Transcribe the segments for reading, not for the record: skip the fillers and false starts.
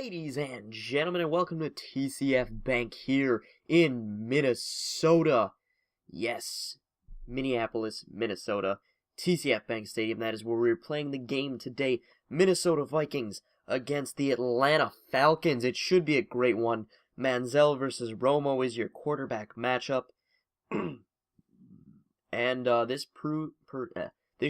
Ladies and gentlemen, and welcome to TCF Bank here in Minnesota. Yes, Minneapolis, Minnesota. TCF Bank Stadium, that is where we're playing the game today. Minnesota Vikings against the Atlanta Falcons. It should be a great one. Manziel versus Romo is your quarterback matchup. And this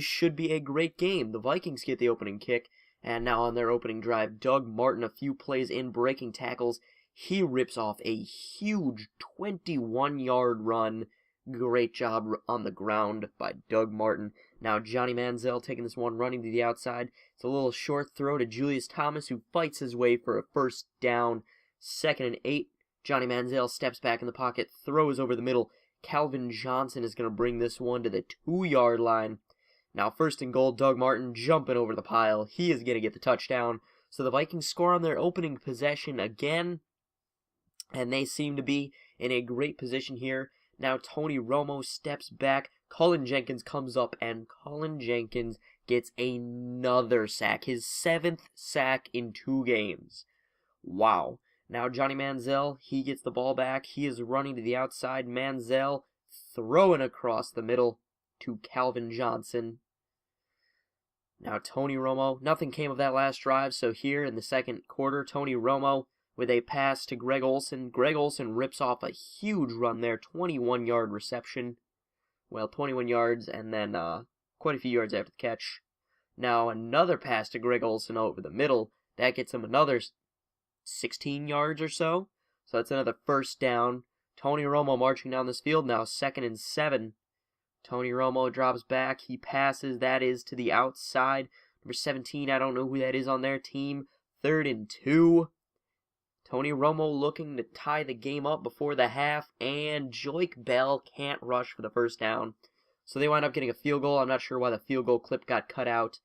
should be a great game. The Vikings get the opening kick. And now on their opening drive, Doug Martin, a few plays in breaking tackles, he rips off a huge 21-yard run. Great job on the ground by Doug Martin. Now Johnny Manziel taking this one, running to the outside. It's a little short throw to Julius Thomas, who fights his way for a first down. 2nd and 8. Johnny Manziel steps back in the pocket, throws over the middle. Calvin Johnson is going to bring this one to the 2-yard line. Now, 1st and goal, Doug Martin jumping over the pile. He is going to get the touchdown. So the Vikings score on their opening possession again, and they seem to be in a great position here. Now, Tony Romo steps back. Cullen Jenkins comes up, and Cullen Jenkins gets another sack. His 7th sack in 2 games. Wow. Now, Johnny Manziel, he gets the ball back. He is running to the outside. Manziel throwing across the middle to Calvin Johnson. Now Tony Romo, nothing came of that last drive, so here in the second quarter, Tony Romo with a pass to Greg Olsen. Greg Olsen rips off a huge run there, 21-yard reception. Well, 21 yards and then quite a few yards after the catch. Now another pass to Greg Olsen over the middle. That gets him another 16 yards or so. So that's another first down. Tony Romo marching down this field now, 2nd and 7. Tony Romo drops back. He passes. That is to the outside. Number 17, I don't know who that is on their team. 3rd and 2. Tony Romo looking to tie the game up before the half. And Joique Bell can't rush for the first down. So they wind up getting a field goal. I'm not sure why the field goal clip got cut out.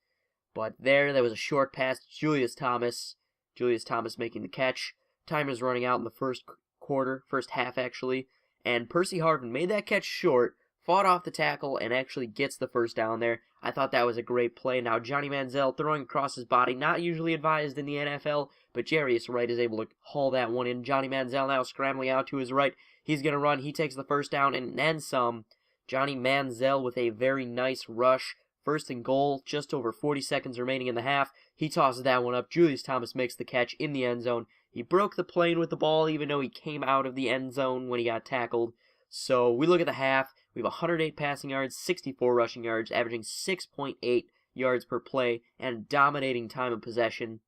But there was a short pass to Julius Thomas. Julius Thomas making the catch. Time is running out in the first quarter. First half, actually. And Percy Harvin made that catch short. Fought off the tackle and actually gets the first down there. I thought that was a great play. Now Johnny Manziel throwing across his body, not usually advised in the NFL, but Jarius Wright is able to haul that one in. Johnny Manziel now scrambling out to his right. He's going to run. He takes the first down and then some. Johnny Manziel with a very nice rush. 1st and goal, just over 40 seconds remaining in the half. He tosses that one up. Julius Thomas makes the catch in the end zone. He broke the plane with the ball even though he came out of the end zone when he got tackled. So we look at the half. We have 108 passing yards, 64 rushing yards, averaging 6.8 yards per play, and dominating time of possession.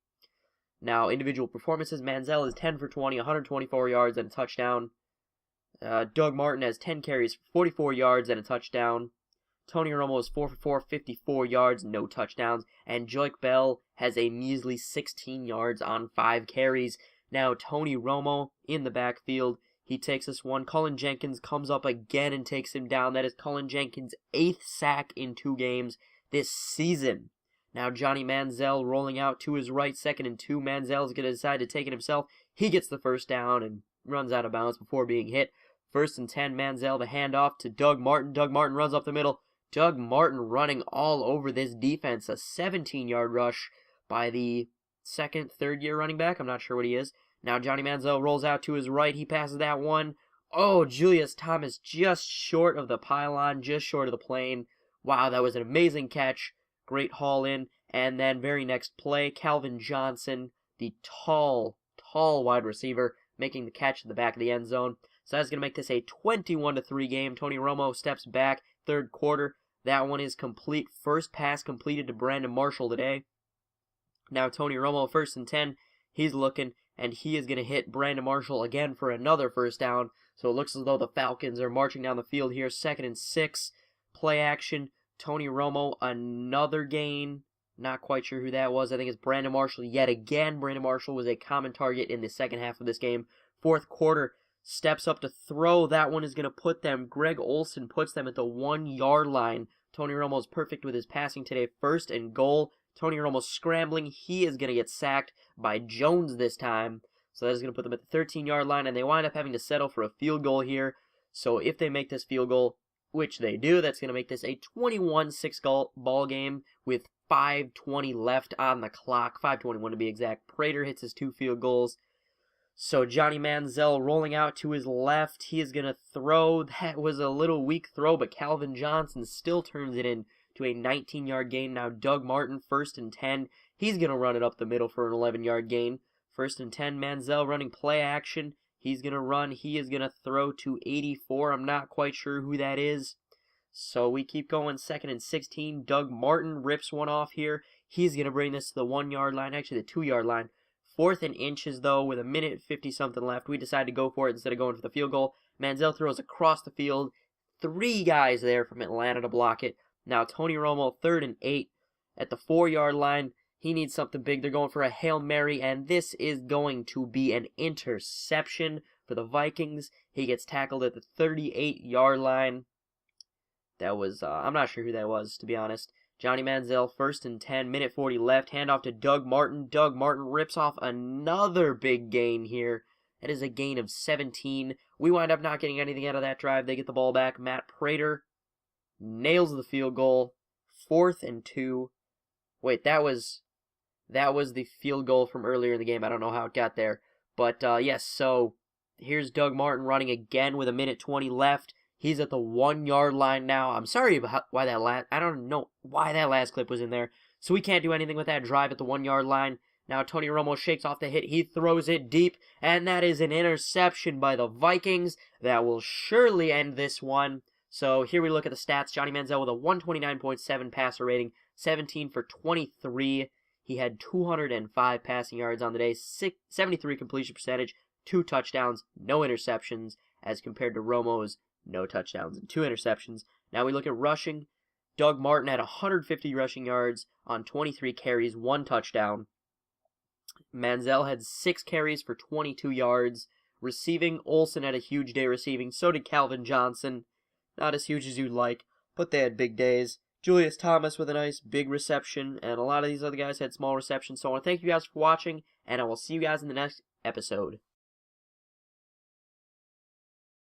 Now, individual performances, Manziel is 10 for 20, 124 yards and a touchdown. Doug Martin has 10 carries, 44 yards and a touchdown. Tony Romo is 4 for 4, 54 yards, no touchdowns. And Joique Bell has a measly 16 yards on 5 carries. Now, Tony Romo in the backfield. He takes this one. Cullen Jenkins comes up again and takes him down. That is Cullen Jenkins' 8th sack in 2 games this season. Now Johnny Manziel rolling out to his right, 2nd and 2. Manziel's going to decide to take it himself. He gets the first down and runs out of bounds before being hit. 1st and 10, Manziel the handoff to Doug Martin. Doug Martin runs up the middle. Doug Martin running all over this defense. A 17-yard rush by the 2nd, 3rd year running back. I'm not sure what he is. Now Johnny Manziel rolls out to his right. He passes that one. Oh, Julius Thomas just short of the pylon, just short of the plane. Wow, that was an amazing catch. Great haul in. And then very next play, Calvin Johnson, the tall wide receiver, making the catch in the back of the end zone. So that's going to make this a 21-3 game. Tony Romo steps back, 3rd quarter. That one is complete. First pass completed to Brandon Marshall today. Now Tony Romo, 1st and 10. He's looking. And he is going to hit Brandon Marshall again for another first down. So it looks as though the Falcons are marching down the field here. 2nd and 6. Play action. Tony Romo, another gain. Not quite sure who that was. I think it's Brandon Marshall yet again. Brandon Marshall was a common target in the second half of this game. 4th quarter. Steps up to throw. That one is going to put them. Greg Olsen puts them at the 1-yard line. Tony Romo is perfect with his passing today. 1st and goal. Tony Romo scrambling. He is going to get sacked by Jones this time. So that is going to put them at the 13-yard line, and they wind up having to settle for a field goal here. So if they make this field goal, which they do, that's going to make this a 21-6 ball game with 5:20 left on the clock, 5:21 to be exact. Prater hits his 2 field goals. So Johnny Manziel rolling out to his left. He is going to throw. That was a little weak throw, but Calvin Johnson still turns it in to a 19-yard gain. Now Doug Martin, 1st and 10. He's going to run it up the middle for an 11-yard gain. 1st and 10, Manziel running play action. He's going to run. He is going to throw to 84. I'm not quite sure who that is. So we keep going. 2nd and 16. Doug Martin rips one off here. He's going to bring this to the 1-yard line, actually the 2-yard line. 4th and inches, though, with a minute 50-something left. We decide to go for it instead of going for the field goal. Manziel throws across the field. 3 guys there from Atlanta to block it. Now Tony Romo, 3rd and 8 at the 4-yard line. He needs something big. They're going for a Hail Mary, and this is going to be an interception for the Vikings. He gets tackled at the 38-yard line. That was, I'm not sure who that was, to be honest. Johnny Manziel, 1st and 10, minute 40 left. Handoff to Doug Martin. Doug Martin rips off another big gain here. That is a gain of 17. We wind up not getting anything out of that drive. They get the ball back. Matt Prater nails the field goal. 4th and 2. Wait, that was the field goal from earlier in the game. I don't know how it got there. But, yes, so here's Doug Martin running again with a minute 20 left. He's at the 1-yard line now. I'm sorry about why I don't know why that last clip was in there. So we can't do anything with that drive at the 1-yard line. Now Tony Romo shakes off the hit. He throws it deep, and that is an interception by the Vikings. That will surely end this one. So here we look at the stats. Johnny Manziel with a 129.7 passer rating, 17 for 23. He had 205 passing yards on the day, 73 completion percentage, 2 touchdowns, no interceptions, as compared to Romo's no touchdowns and 2 interceptions. Now we look at rushing. Doug Martin had 150 rushing yards on 23 carries, 1 touchdown. Manziel had 6 carries for 22 yards. Receiving, Olsen had a huge day receiving. So did Calvin Johnson. Not as huge as you'd like, but they had big days. Julius Thomas with a nice big reception, and a lot of these other guys had small receptions. So I want to thank you guys for watching, and I will see you guys in the next episode.